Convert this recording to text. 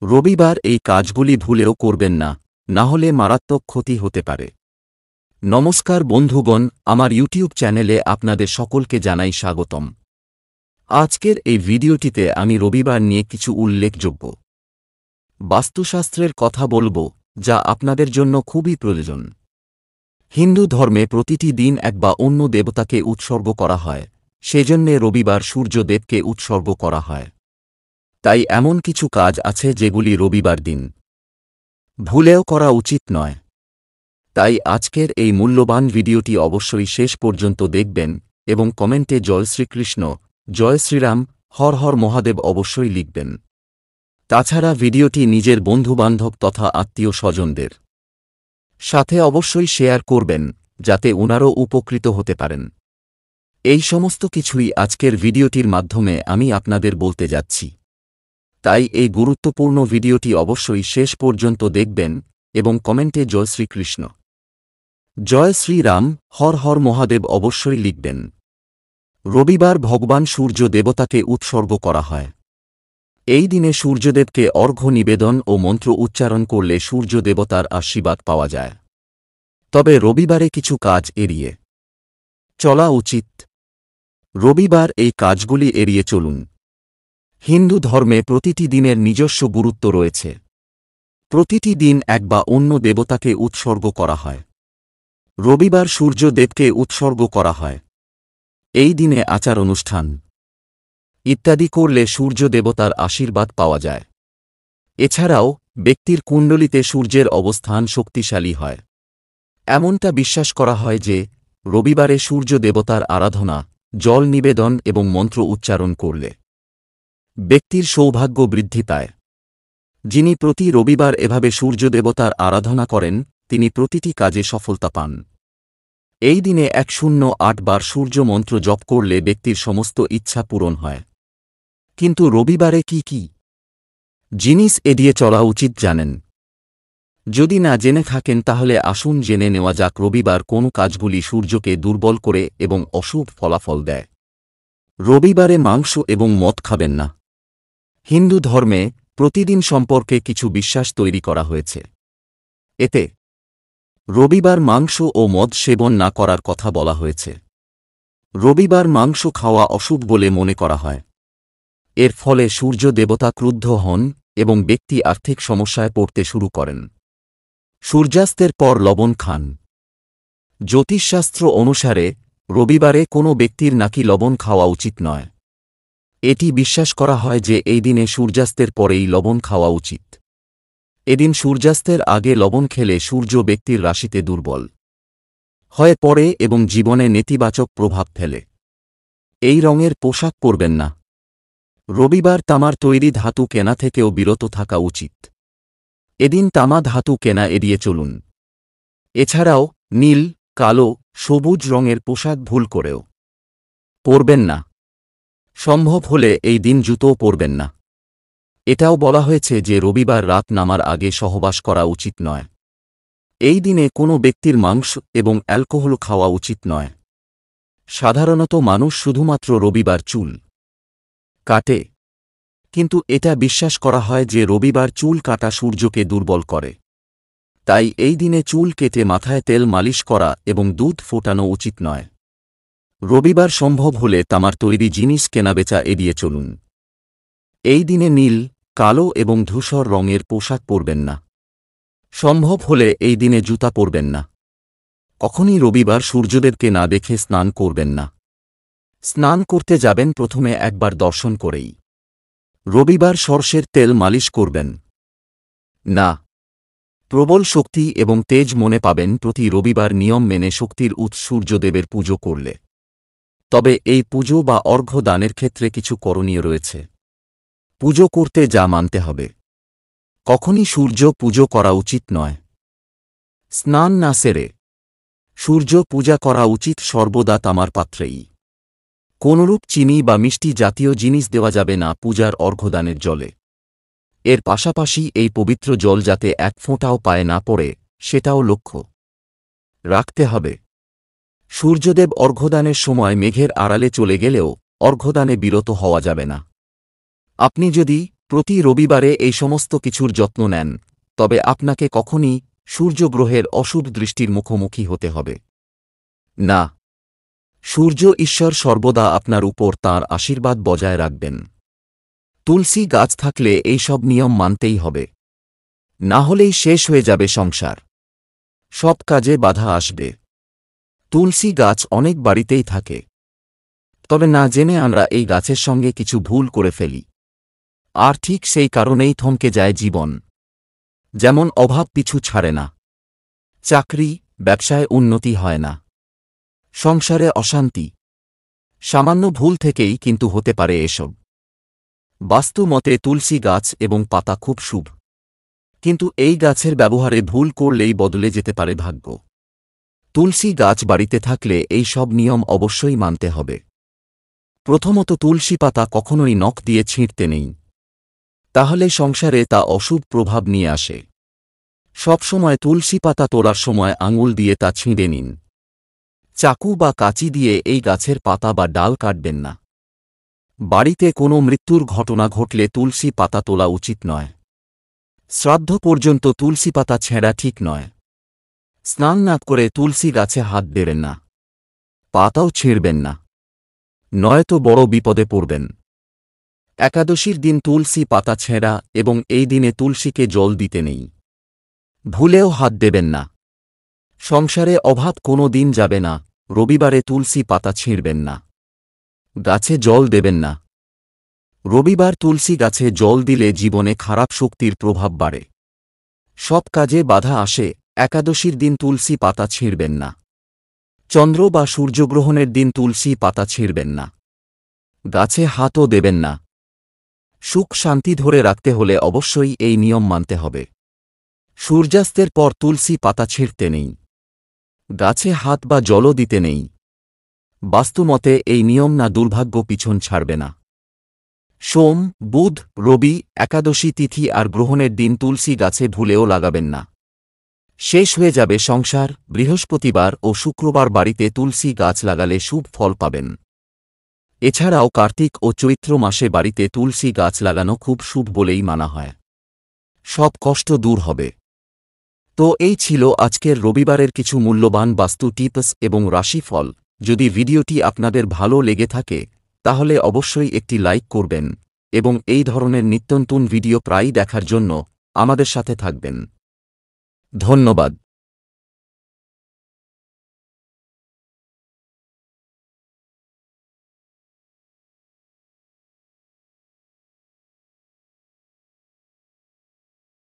রবিবার এই কাজগুলি ভুলেও করবেন না, না হলে মারাত্মক ক্ষতি হতে পারে। নমস্কার বন্ধুগণ, আমার ইউটিউব চ্যানেলে আপনাদের সকলকে জানাই স্বাগতম। আজকের এই ভিডিওটিতে আমি রবিবার নিয়ে কিছু উল্লেখযোগ্য বাস্তুশাস্ত্রের কথা বলবো, যা আপনাদের জন্য খুবই প্রয়োজন। হিন্দু ধর্মে প্রতিটি দিন এক বা অন্য দেবতাকে উৎসর্গ করা হয়, সেজন্যে রবিবার সূর্যদেবকে উৎসর্গ করা হয়। তাই এমন কিছু কাজ আছে যেগুলি রবিবার দিন ভুলেও করা উচিত নয়। তাই আজকের এই মূল্যবান ভিডিওটি অবশ্যই শেষ পর্যন্ত দেখবেন এবং কমেন্টে জয় শ্রীকৃষ্ণ, জয় শ্রীরাম, হর হর মহাদেব অবশ্যই লিখবেন। তাছাড়া ভিডিওটি নিজের বন্ধুবান্ধব তথা আত্মীয় স্বজনদের সাথে অবশ্যই শেয়ার করবেন, যাতে ওনারও উপকৃত হতে পারেন। এই সমস্ত কিছুই আজকের ভিডিওটির মাধ্যমে আমি আপনাদের বলতে যাচ্ছি। তাই এই গুরুত্বপূর্ণ ভিডিওটি অবশ্যই শেষ পর্যন্ত দেখবেন এবং কমেন্টে জয় শ্রীকৃষ্ণ, জয় শ্রীরাম, হর হর মহাদেব অবশ্যই লিখবেন। রবিবার ভগবান সূর্য দেবতাকে উৎসর্গ করা হয়। এই দিনে সূর্যদেবকে অর্ঘ্য নিবেদন ও মন্ত্র উচ্চারণ করলে সূর্য দেবতার আশীর্বাদ পাওয়া যায়। তবে রবিবারে কিছু কাজ এড়িয়ে চলা উচিত। রবিবার এই কাজগুলি এড়িয়ে চলুন। হিন্দু ধর্মে প্রতিটি দিনের নিজস্ব গুরুত্ব রয়েছে। প্রতিটি দিন এক বা অন্য দেবতাকে উৎসর্গ করা হয়। রবিবার সূর্যদেবকে উৎসর্গ করা হয়। এই দিনে আচার অনুষ্ঠান ইত্যাদি করলে সূর্য দেবতার আশীর্বাদ পাওয়া যায়। এছাড়াও ব্যক্তির কুণ্ডলিতে সূর্যের অবস্থান শক্তিশালী হয়। এমনটা বিশ্বাস করা হয় যে রবিবারে সূর্য দেবতার আরাধনা, জল নিবেদন এবং মন্ত্র উচ্চারণ করলে ব্যক্তির সৌভাগ্য বৃদ্ধি পায়। যিনি প্রতি রবিবার এভাবে সূর্য দেবতার আরাধনা করেন, তিনি প্রতিটি কাজে সফলতা পান। এই দিনে 108 বার সূর্য মন্ত্র জপ করলে ব্যক্তির সমস্ত ইচ্ছা পূরণ হয়। কিন্তু রবিবারে কি কি জিনিস এড়িয়ে চলা উচিত জানেন? যদি না জেনে থাকেন তাহলে আসুন জেনে নেওয়া যাক রবিবার কোন কাজগুলি সূর্যকে দুর্বল করে এবং অশুভ ফলাফল দেয়। রবিবারে মাংস এবং মদ খাবেন না। হিন্দু ধর্মে প্রতিদিন সম্পর্কে কিছু বিশ্বাস তৈরি করা হয়েছে। এতে রবিবার মাংস ও মদ সেবন না করার কথা বলা হয়েছে। রবিবার মাংস খাওয়া অশুভ বলে মনে করা হয়। এর ফলে সূর্য দেবতা ক্রুদ্ধ হন এবং ব্যক্তি আর্থিক সমস্যায় পড়তে শুরু করেন। সূর্যাস্তের পর লবণ খান। জ্যোতিষশাস্ত্র অনুসারে রবিবারে কোনো ব্যক্তির নাকি লবণ খাওয়া উচিত নয়। এটি বিশ্বাস করা হয় যে এই দিনে সূর্যাস্তের পরেই লবণ খাওয়া উচিত। এদিন সূর্যাস্তের আগে লবণ খেলে সূর্য ব্যক্তির রাশিতে দুর্বল হয়ে পড়ে এবং জীবনে নেতিবাচক প্রভাব ফেলে। এই রঙের পোশাক পরবেন না। রবিবার তামার তৈরি ধাতু কেনা থেকেও বিরত থাকা উচিত। এদিন তামা ধাতু কেনা এড়িয়ে চলুন। এছাড়াও নীল, কালো, সবুজ রঙের পোশাক ভুল করেও পরবেন না। সম্ভব হলে এই দিন জুতোও পরবেন না। এটাও বলা হয়েছে যে রবিবার রাত নামার আগে সহবাস করা উচিত নয়। এই দিনে কোনো ব্যক্তির মাংস এবং অ্যালকোহল খাওয়া উচিত নয়। সাধারণত মানুষ শুধুমাত্র রবিবার চুল কাটে, কিন্তু এটা বিশ্বাস করা হয় যে রবিবার চুল কাটা সূর্যকে দুর্বল করে। তাই এই দিনে চুল কেটে মাথায় তেল মালিশ করা এবং দুধ ফোটানো উচিত নয়। রবিবার সম্ভব হলে তামার তৈরি জিনিস কেনাবেচা এড়িয়ে চলুন। এই দিনে নীল, কালো এবং ধূসর রঙের পোশাক পরবেন না। সম্ভব হলে এই দিনে জুতা পরবেন না। কখনই রবিবার সূর্যদেবকে না দেখে স্নান করবেন না। স্নান করতে যাবেন প্রথমে একবার দর্শন করেই। রবিবার সরষের তেল মালিশ করবেন না। প্রবল শক্তি এবং তেজ মনে পাবেন প্রতি রবিবার নিয়ম মেনে শক্তির উৎস সূর্যদেবের পুজো করলে। তবে এই পুজো বা অর্ঘ্য দানের ক্ষেত্রে কিছু করণীয় রয়েছে। পুজো করতে যা মানতে হবে। কখনই সূর্য পুজো করা উচিত নয়। স্নান না সেরে সূর্য পূজা করা উচিত সর্বদা তামার পাত্রেই। কোনরূপ চিনি বা মিষ্টি জাতীয় জিনিস দেওয়া যাবে না পূজার অর্ঘ্যদানের জলে। এর পাশাপাশি এই পবিত্র জল যাতে এক ফোঁটাও পায়ে না পড়ে, সেটাও লক্ষ্য রাখতে হবে। সূর্যদেব অর্ঘ্যদানের সময় মেঘের আড়ালে চলে গেলেও অর্ঘ্যদানে বিরত হওয়া যাবে না। আপনি যদি প্রতি রবিবারে এই সমস্ত কিছুর যত্ন নেন, তবে আপনাকে কখনই সূর্যগ্রহের অশুভ দৃষ্টির মুখোমুখি হতে হবে না। সূর্য ঈশ্বর সর্বদা আপনার উপর তাঁর আশীর্বাদ বজায় রাখবেন। তুলসী গাছ থাকলে এই সব নিয়ম মানতেই হবে, না হলেই শেষ হয়ে যাবে সংসার, সব কাজে বাধা আসবে। তুলসী গাছ অনেক বাড়িতেই থাকে, তবে না জেনে আমরা এই গাছের সঙ্গে কিছু ভুল করে ফেলি, আর ঠিক সেই কারণেই থমকে যায় জীবন। যেমন অভাব পিছু ছাড়ে না, চাকরি ব্যবসায় উন্নতি হয় না, সংসারে অশান্তি। সামান্য ভুল থেকেই কিন্তু হতে পারে এসব। বাস্তু মতে তুলসী গাছ এবং পাতা খুব শুভ, কিন্তু এই গাছের ব্যবহারে ভুল করলেই বদলে যেতে পারে ভাগ্য। তুলসী গাছ বাড়িতে থাকলে এই সব নিয়ম অবশ্যই মানতে হবে। প্রথমত, তুলসী পাতা কখনোই নখ দিয়ে ছিঁড়তে নেই, তাহলে সংসারে তা অশুভ প্রভাব নিয়ে আসে। সবসময় তুলসী পাতা তোলার সময় আঙুল দিয়ে তা ছিঁড়ে নিন। চাকু বা কাঁচি দিয়ে এই গাছের পাতা বা ডাল কাটবেন না। বাড়িতে কোনো মৃত্যুর ঘটনা ঘটলে তুলসী পাতা তোলা উচিত নয়। শ্রাদ্ধ পর্যন্ত তুলসী পাতা ছেঁড়া ঠিক নয়। স্নান না করে তুলসী গাছে হাত দেবেন না, পাতাও ছিঁড়বেন না, নয়তো বড় বিপদে পড়বেন। একাদশীর দিন তুলসী পাতা ছেঁড়া এবং এই দিনে তুলসীকে জল দিতে নেই। ভুলেও হাত দেবেন না। সংসারে অভাব কোনো দিন যাবে না। রবিবারে তুলসী পাতা ছিঁড়বেন না, গাছে জল দেবেন না। রবিবার তুলসী গাছে জল দিলে জীবনে খারাপ শক্তির প্রভাব বাড়ে, সব কাজে বাধা আসে। একাদশীর দিন তুলসী পাতা ছিঁড়বেন না। চন্দ্র বা সূর্যগ্রহণের দিন তুলসী পাতা ছিঁড়বেন না, গাছে হাতও দেবেন না। সুখ শান্তি ধরে রাখতে হলে অবশ্যই এই নিয়ম মানতে হবে। সূর্যাস্তের পর তুলসী পাতা ছিঁড়তে নেই, গাছে হাত বা জলও দিতে নেই। বাস্তুমতে এই নিয়ম না দুর্ভাগ্য পিছন ছাড়বে না। সোম, বুধ, রবি, একাদশী তিথি আর গ্রহণের দিন তুলসী গাছে ভুলেও লাগাবেন না, শেষ হয়ে যাবে সংসার। বৃহস্পতিবার ও শুক্রবার বাড়িতে তুলসী গাছ লাগালে শুভ ফল পাবেন। এছাড়াও কার্তিক ও চৈত্র মাসে বাড়িতে তুলসী গাছ লাগানো খুব শুভ বলেই মানা হয়, সব কষ্ট দূর হবে। তো এই ছিল আজকের রবিবারের কিছু মূল্যবান বাস্তু টিপস এবং রাশিফল। যদি ভিডিওটি আপনাদের ভালো লেগে থাকে তাহলে অবশ্যই একটি লাইক করবেন এবং এই ধরনের নিত্যনতুন ভিডিও প্রায়ই দেখার জন্য আমাদের সাথে থাকবেন। ধন্যবাদ।